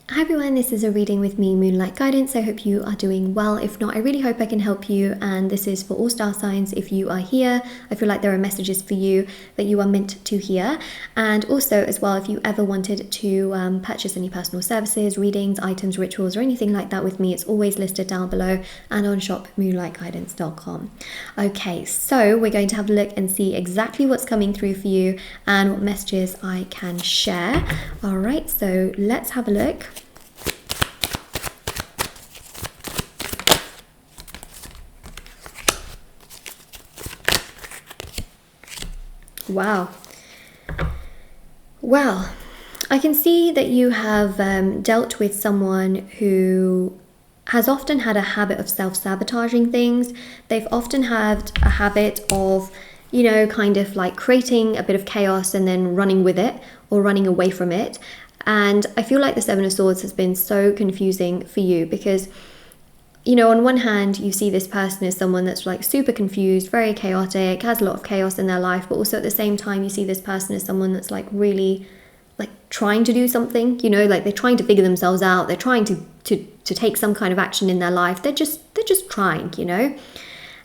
Hi everyone, this is a reading with me, Moonlight Guidance. I hope you are doing well. If not, I really hope I can help you, and this is for all star signs. If you are here, I feel like there are messages for you that you are meant to hear. And also as well, if you ever wanted to purchase any personal services, readings, items, rituals, or anything like that with me, it's always listed down below and on shopmoonlightguidance.com. Okay, so we're going to have a look and see exactly what's coming through for you and what messages I can share. All right, so let's have a look. Wow. Well, I can see that you have dealt with someone who has often had a habit of self-sabotaging things. They've often had a habit of, you know, kind of like creating a bit of chaos and then running with it or running away from it. And I feel like the Seven of Swords has been so confusing for you because, you know, on one hand, you see this person as someone that's like super confused, very chaotic, has a lot of chaos in their life, but also at the same time, you see this person as someone that's like really like trying to do something, you know, like they're trying to figure themselves out. They're trying to take some kind of action in their life. They're just trying, you know,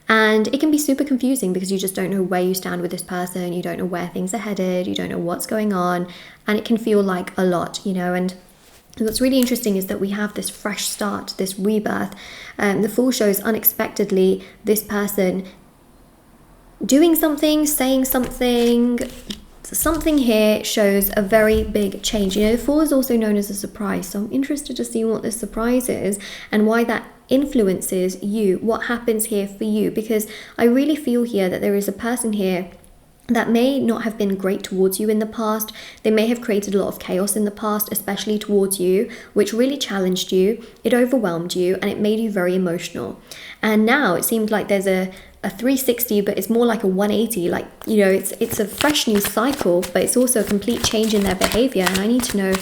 and it can be super confusing because you just don't know where you stand with this person. You don't know where things are headed. You don't know what's going on, and it can feel like a lot, you know. And what's really interesting is that we have this fresh start, this rebirth. The Fool shows unexpectedly this person doing something, saying something. Something here shows a very big change. You know, the Fool is also known as a surprise. So I'm interested to see what this surprise is and why that influences you, what happens here for you. Because I really feel here that there is a person here that may not have been great towards you in the past. They may have created a lot of chaos in the past, especially towards you, which really challenged you, it overwhelmed you, and it made you very emotional. And now it seems like there's a 360, but it's more like a 180, like, you know, it's a fresh new cycle, but it's also a complete change in their behavior. And I need to know,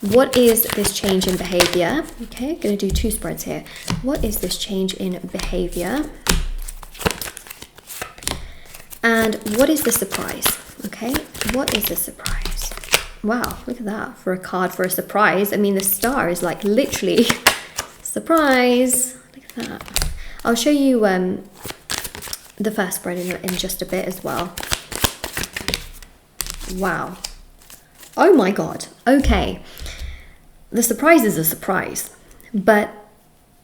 what is this change in behavior? Okay, I'm going to do two spreads here. What is this change in behavior? And what is the surprise? Okay, what is the surprise? Wow, look at that for a card for a surprise. I mean, the star is like literally surprise. Look at that. I'll show you the first spread in just a bit as well. Wow. Oh my God. Okay. The surprise is a surprise, but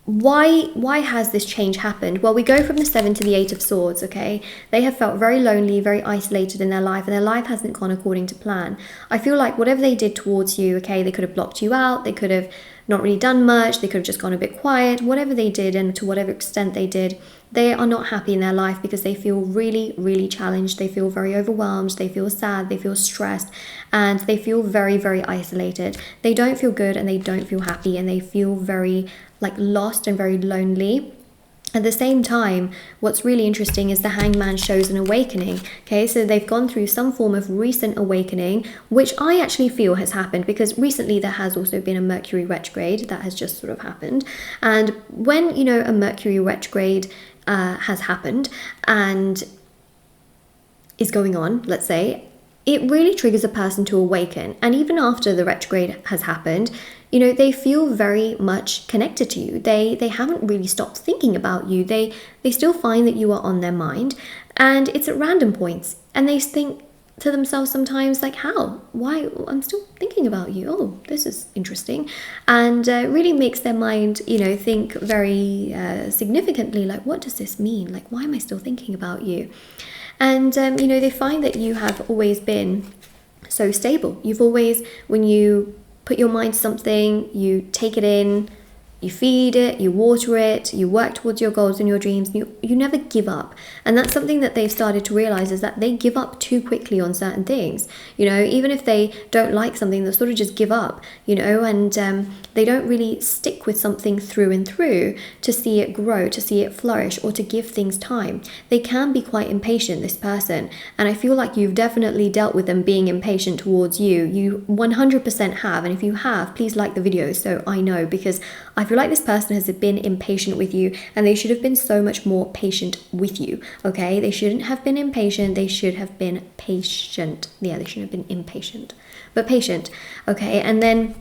why has this change happened? Well, we go from the 7 to the 8 of Swords, okay? They have felt very lonely, very isolated in their life, and their life hasn't gone according to plan. I feel like whatever they did towards you, okay, they could have blocked you out, they could have not really done much, they could have just gone a bit quiet, whatever they did, and to whatever extent they did, they are not happy in their life because they feel really, really challenged. They feel very overwhelmed, they feel sad, they feel stressed, and they feel very, very isolated. They don't feel good and they don't feel happy, and they feel very like lost and very lonely. At the same time, what's really interesting is the Hangman shows an awakening. Okay, so they've gone through some form of recent awakening, which I actually feel has happened because recently there has also been a Mercury retrograde that has just sort of happened. And when, you know, a Mercury retrograde has happened and is going on, let's say, it really triggers a person to awaken. And even after the retrograde has happened, you know, they feel very much connected to you. They haven't really stopped thinking about you. They still find that you are on their mind, and it's at random points. And they think to themselves sometimes like, how? Why? I'm still thinking about you. Oh, this is interesting. And really makes their mind, you know, think very significantly, like, what does this mean? Like, why am I still thinking about you? And, you know, they find that you have always been so stable. You've always, when you put your mind to something, you take it in, you feed it, you water it, you work towards your goals and your dreams, you never give up. And that's something that they've started to realize, is that they give up too quickly on certain things. You know, even if they don't like something, they'll sort of just give up, you know, and they don't really stick with something through and through to see it grow, to see it flourish, or to give things time. They can be quite impatient, this person, and I feel like you've definitely dealt with them being impatient towards you. You 100% have, and if you have, please like the video so I know, because I feel like this person has been impatient with you, and they should have been so much more patient with you, okay? They shouldn't have been impatient, they should have been patient. Yeah, they shouldn't have been impatient, but patient, okay? And then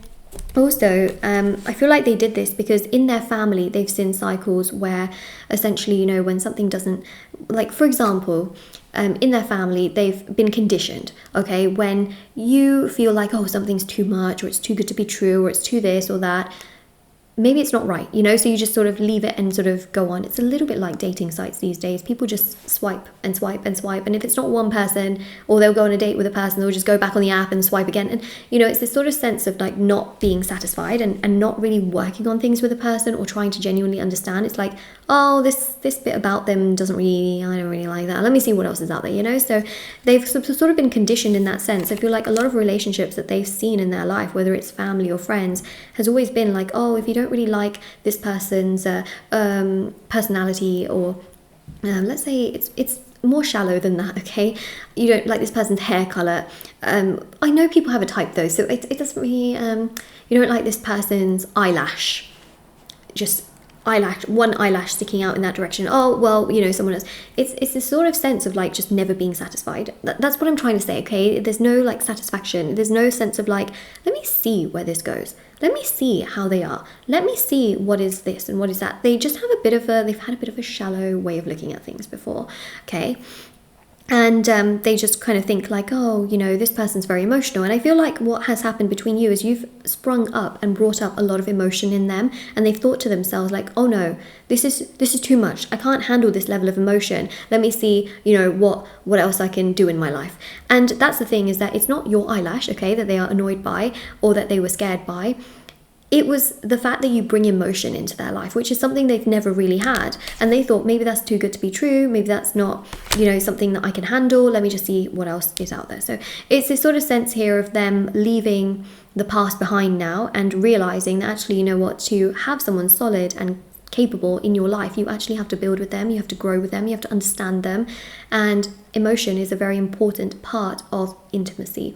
Also, I feel like they did this because in their family, they've seen cycles where essentially, you know, when something doesn't, like, for example, in their family, they've been conditioned, okay? When you feel like, oh, something's too much, or it's too good to be true, or it's too this or that, maybe it's not right, you know, so you just sort of leave it and sort of go on. It's a little bit like dating sites these days. People just swipe and swipe and swipe, and if it's not one person, or they'll go on a date with a person, they'll just go back on the app and swipe again. And you know, it's this sort of sense of like not being satisfied and not really working on things with a person or trying to genuinely understand. It's like, oh, this bit about them doesn't really, I don't really like that, let me see what else is out there, you know. So they've sort of been conditioned in that sense. I feel like a lot of relationships that they've seen in their life, whether it's family or friends, has always been like, oh, if you don't really like this person's personality, or let's say it's more shallow than that, okay, you don't like this person's hair color, I know people have a type though, so it doesn't really, you don't like this person's eyelash, just eyelash, one eyelash sticking out in that direction, oh well, you know, someone else. It's this sort of sense of like just never being satisfied. That's what I'm trying to say, okay? There's no like satisfaction, there's no sense of like, let me see where this goes, let me see how they are, let me see what is this and what is that. They just have they've had a bit of a shallow way of looking at things before, okay? And they just kind of think like, oh, you know, this person's very emotional. And I feel like what has happened between you is you've sprung up and brought up a lot of emotion in them, and they've thought to themselves like, oh no, this is too much, I can't handle this level of emotion, let me see, you know, what else I can do in my life. And that's the thing, is that it's not your eyelash, okay, that they are annoyed by or that they were scared by. It was the fact that you bring emotion into their life, which is something they've never really had. And they thought, maybe that's too good to be true. Maybe that's not, you know, something that I can handle. Let me just see what else is out there. So it's this sort of sense here of them leaving the past behind now and realizing that actually, you know what, to have someone solid and capable in your life, you actually have to build with them, you have to grow with them, you have to understand them. And emotion is a very important part of intimacy.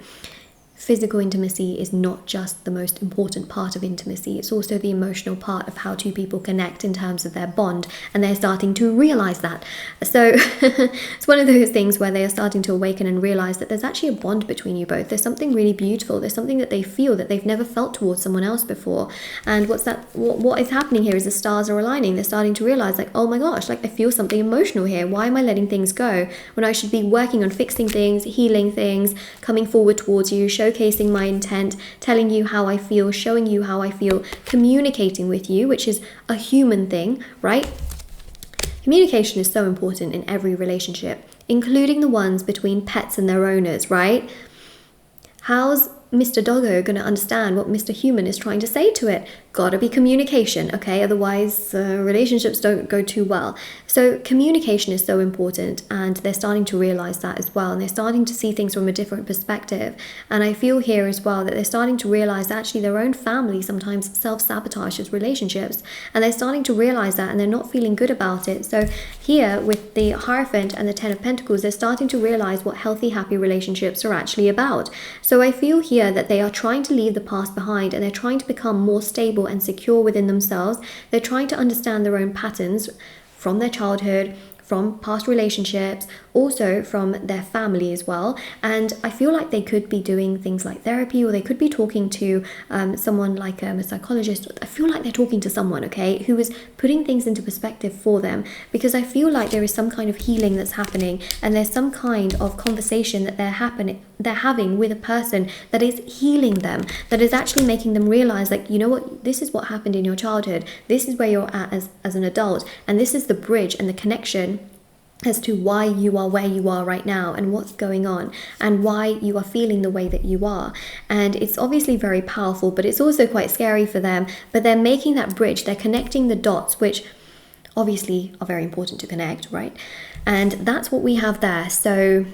Physical intimacy is not just the most important part of intimacy, it's also the emotional part of how two people connect in terms of their bond, and they're starting to realize that. So it's one of those things where they are starting to awaken and realize that there's actually a bond between you both. There's something really beautiful, there's something that they feel that they've never felt towards someone else before. And what is happening here is the stars are aligning. They're starting to realize like, oh my gosh, like I feel something emotional here. Why am I letting things go when I should be working on fixing things, healing things, coming forward towards you, showcasing my intent, telling you how I feel, showing you how I feel, communicating with you, which is a human thing, right? Communication is so important in every relationship, including the ones between pets and their owners, right? How's Mr. Doggo going to understand what Mr. Human is trying to say to it? Gotta be communication, okay? Otherwise, relationships don't go too well. So communication is so important, and they're starting to realize that as well, and they're starting to see things from a different perspective. And I feel here as well that they're starting to realize that actually their own family sometimes self-sabotages relationships, and they're starting to realize that, and they're not feeling good about it. So here with the Hierophant and the Ten of Pentacles, they're starting to realize what healthy, happy relationships are actually about. So I feel here that they are trying to leave the past behind, and they're trying to become more stable and secure within themselves. They're trying to understand their own patterns from their childhood, from past relationships, also from their family as well. And I feel like they could be doing things like therapy, or they could be talking to someone like a psychologist. I feel like they're talking to someone, okay, who is putting things into perspective for them, because I feel like there is some kind of healing that's happening, and there's some kind of conversation that they're having with a person that is healing them, that is actually making them realize, like, you know what, this is what happened in your childhood, this is where you're at as an adult, and this is the bridge and the connection as to why you are where you are right now, and what's going on, and why you are feeling the way that you are. And it's obviously very powerful, but it's also quite scary for them. But they're making that bridge, they're connecting the dots, which obviously are very important to connect, right? And that's what we have there. So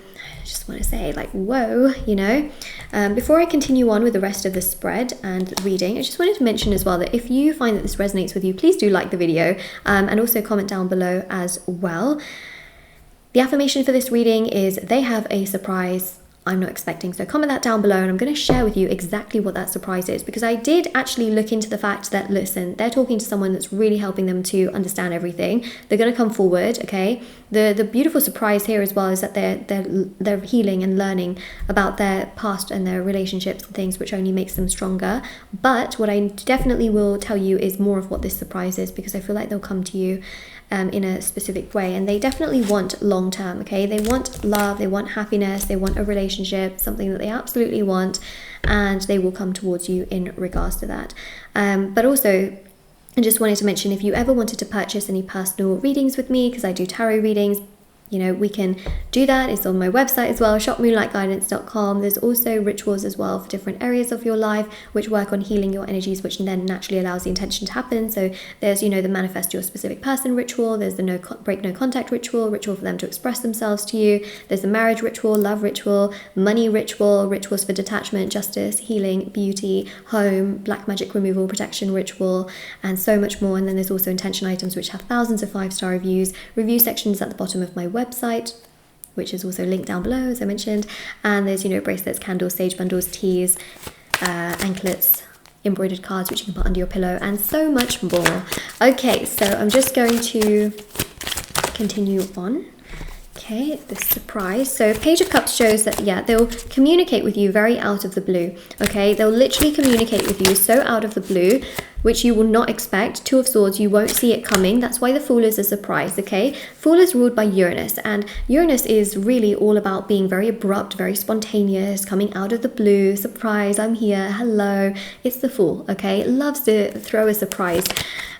I just want to say, like, whoa, you know. Before I continue on with the rest of the spread and reading, I just wanted to mention as well that if you find that this resonates with you, please do like the video, and also comment down below as well. The affirmation for this reading is, they have a surprise I'm not expecting. So comment that down below, and I'm going to share with you exactly what that surprise is, because I did actually look into the fact that, listen, they're talking to someone that's really helping them to understand everything. They're going to come forward, okay? The beautiful surprise here as well is that they're healing and learning about their past and their relationships and things, which only makes them stronger. But what I definitely will tell you is more of what this surprise is, because I feel like they'll come to you in a specific way, and they definitely want long term, okay? They want love, they want happiness, they want a relationship, something that they absolutely want, and they will come towards you in regards to that. But also, I just wanted to mention, if you ever wanted to purchase any personal readings with me, because I do tarot readings, you know, we can do that. It's on my website as well, shopmoonlightguidance.com. There's also rituals as well for different areas of your life, which work on healing your energies, which then naturally allows the intention to happen. So there's, you know, the manifest your specific person ritual. There's the break no contact ritual for them to express themselves to you. There's the marriage ritual, love ritual, money ritual, rituals for detachment, justice, healing, beauty, home, black magic removal, protection ritual, and so much more. And then there's also intention items, which have thousands of 5-star reviews. Review sections at the bottom of my website, which is also linked down below, as I mentioned. And there's, you know, bracelets, candles, sage bundles, teas, anklets, embroidered cards, which you can put under your pillow, and so much more. Okay, so I'm just going to continue on. Okay, this surprise. So Page of Cups shows that, yeah, they'll communicate with you very out of the blue. Okay, they'll literally communicate with you so out of the blue, which you will not expect. Two of Swords, you won't see it coming. That's why the Fool is a surprise, okay? Fool is ruled by Uranus, and Uranus is really all about being very abrupt, very spontaneous, coming out of the blue. Surprise, I'm here, hello. It's the Fool, okay? It loves to throw a surprise.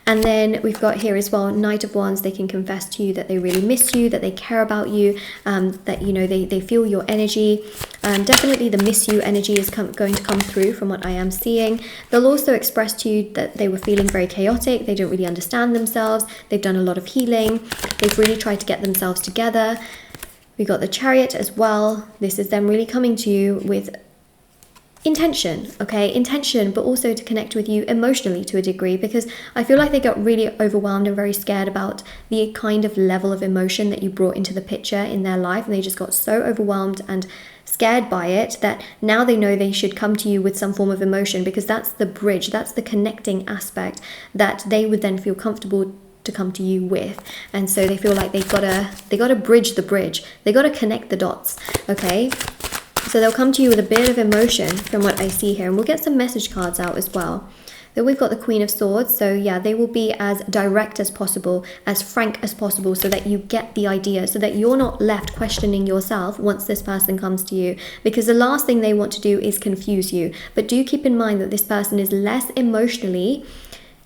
And then we've got here as well, Knight of Wands. They can confess to you that they really miss you, that they care about you, that, you know, they feel your energy. Definitely the miss you energy is going to come through from what I am seeing. They'll also express to you that they were feeling very chaotic. They don't really understand themselves. They've done a lot of healing. They've really tried to get themselves together. We got the Chariot as well. This is them really coming to you with intention, okay? Intention, but also to connect with you emotionally to a degree, because I feel like they got really overwhelmed and very scared about the kind of level of emotion that you brought into the picture in their life, and they just got so overwhelmed and scared by it that now they know they should come to you with some form of emotion, because that's the bridge, that's the connecting aspect that they would then feel comfortable to come to you with. And so they feel like they gotta bridge the bridge, they gotta connect the dots, okay? So they'll come to you with a bit of emotion from what I see here, and we'll get some message cards out as well. Then we've got the Queen of Swords. So yeah, they will be as direct as possible, as frank as possible, so that you get the idea, so that you're not left questioning yourself once this person comes to you, because the last thing they want to do is confuse you. But do keep in mind that this person is less emotionally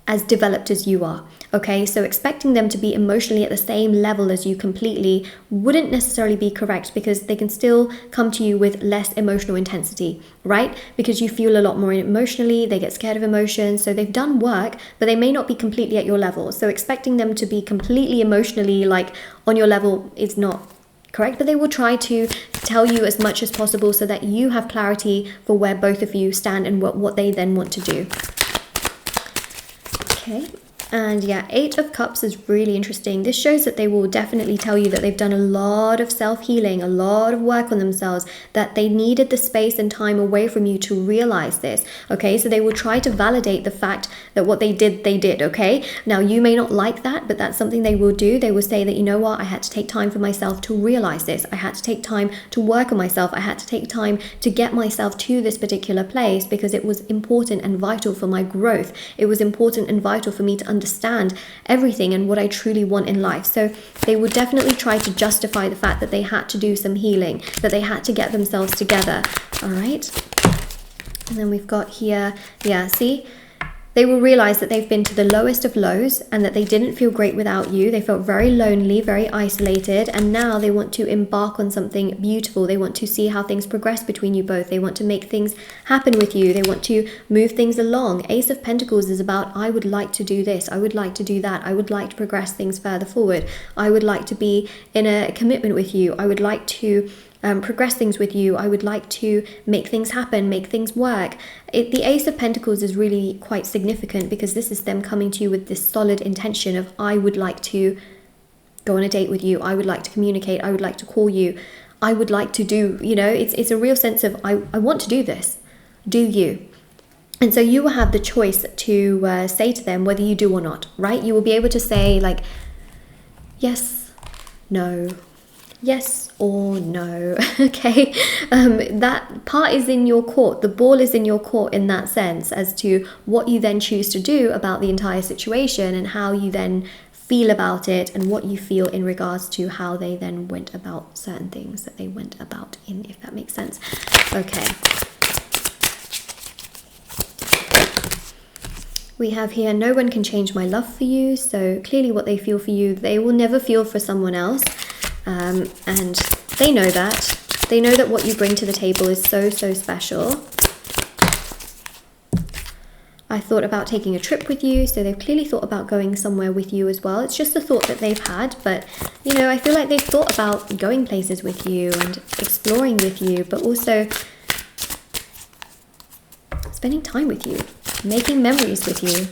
as developed as you are, okay? So expecting them to be emotionally at the same level as you completely wouldn't necessarily be correct, because they can still come to you with less emotional intensity, right? Because you feel a lot more emotionally, they get scared of emotion, so they've done work, but they may not be completely at your level. So expecting them to be completely emotionally like on your level is not correct, but they will try to tell you as much as possible so that you have clarity for where both of you stand and what they then want to do. Okay, and yeah, 8 of Cups is really interesting. This shows that they will definitely tell you that they've done a lot of self-healing, a lot of work on themselves, that they needed the space and time away from you to realize this, okay? So they will try to validate the fact that what they did, okay? Now, you may not like that, but that's something they will do. They will say that, you know what, I had to take time for myself to realize this. I had to take time to work on myself. I had to take time to get myself to this particular place, because it was important and vital for my growth. It was important and vital for me to understand everything and what I truly want in life. So they would definitely try to justify the fact that they had to do some healing, that they had to get themselves together. All right, and then we've got here, yeah, see, they will realize that they've been to the lowest of lows and that they didn't feel great without you. They felt very lonely, very isolated, and now they want to embark on something beautiful. They want to see how things progress between you both. They want to make things happen with you. They want to move things along. Ace of Pentacles is about, I would like to do this, I would like to do that, I would like to progress things further forward, I would like to be in a commitment with you, I would like to progress things with you, I would like to make things happen, make things work. The Ace of Pentacles is really quite significant, because this is them coming to you with this solid intention of, I would like to go on a date with you, I would like to communicate, I would like to call you, I would like to do, you know, it's a real sense of, I want to do this. Do you? And so you will have the choice to say to them whether you do or not, right? You will be able to say like, yes, no, yes or no. Okay, that part is in your court. The ball is in your court in that sense, as to what you then choose to do about the entire situation and how you then feel about it and what you feel in regards to how they then went about certain things that they went about in, if that makes sense. Okay. We have here, no one can change my love for you. So clearly what they feel for you, they will never feel for someone else. And they know that. They know that what you bring to the table is so, so special. I thought about taking a trip with you. So they've clearly thought about going somewhere with you as well. It's just a thought that they've had. But, you know, I feel like they've thought about going places with you and exploring with you, but also spending time with you, making memories with you.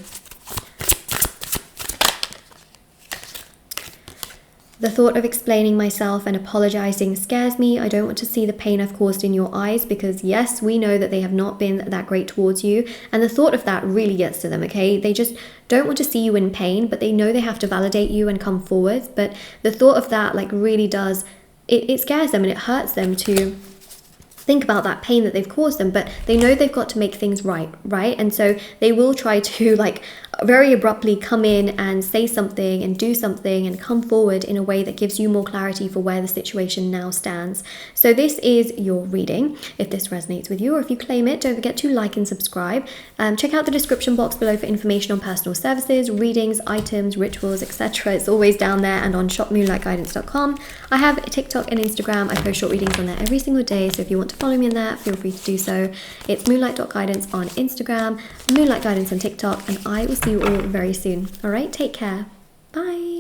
The thought of explaining myself and apologizing scares me. I don't want to see the pain I've caused in your eyes, because yes, we know that they have not been that great towards you. And the thought of that really gets to them, okay? They just don't want to see you in pain, but they know they have to validate you and come forward. But the thought of that like really does, it scares them and it hurts them to think about that pain that they've caused them, but they know they've got to make things right? And so they will try to like very abruptly come in and say something and do something and come forward in a way that gives you more clarity for where the situation now stands. So this is your reading. If this resonates with you or if you claim it, don't forget to like and subscribe. Check out the description box below for information on personal services, readings, items, rituals, etc. It's always down there, and on shopmoonlightguidance.com. I have a TikTok and Instagram. I post short readings on there every single day, so if you want to follow me in there, feel free to do so. It's moonlight.guidance on Instagram, Moonlight Guidance on TikTok, and I will see you all very soon. All right, take care. Bye.